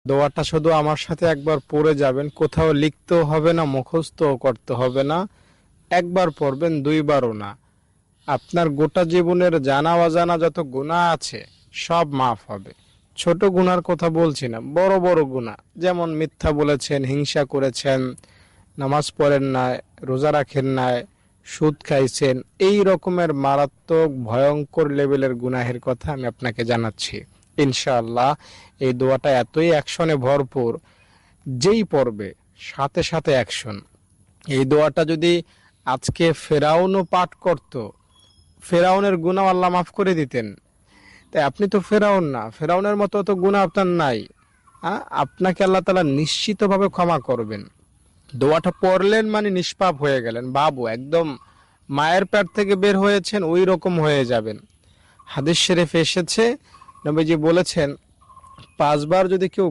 দোয়াটা শুধু আমার সাথে একবার পড়ে যাবেন, কোথাও লিখতেও হবে না, মুখস্থও করতে হবে না। একবার পড়বেন, দুইবারও না। আপনার গোটা জীবনের জানা অজানা যত গুনাহ আছে সব মাফ হবে। ছোট গুনার কথা বলছি না, বড় বড় গুনাহ, যেমন মিথ্যা বলেছেন, হিংসা করেছেন, নামাজ পড়েন নাই, রোজা রাখেন নাই, সুদ খাইছেন, এই রকমের মারাত্মক ভয়ঙ্কর লেভেলের গুনাহের কথা আমি আপনাকে জানাচ্ছি। ইনশাআল্লাহ এই দোয়াটা এতই অ্যাকশনে ভরপুর, যেই পড়বে সাথে সাথে অ্যাকশন। এই দোয়াটা যদি আজকে ফেরাউনও পাঠ করত, ফেরাউনের গুনাহ আল্লাহ মাফ করে দিতেন। তাই আপনি তো ফেরাউন না, ফেরাউনের মতো তো গুনাহ আপনার নাই। আপনাকে আল্লাহ তাআলা নিশ্চিতভাবে ক্ষমা করবেন। দোয়াটা পড়লেন মানে নিষ্পাপ হয়ে গেলেন, বাবু একদম মায়ের পেট থেকে বের হয়েছেন ওই রকম হয়ে যাবেন। হাদিস শরীফে এসেছে, নবীজি বলেছেন 5 বার যদি কেউ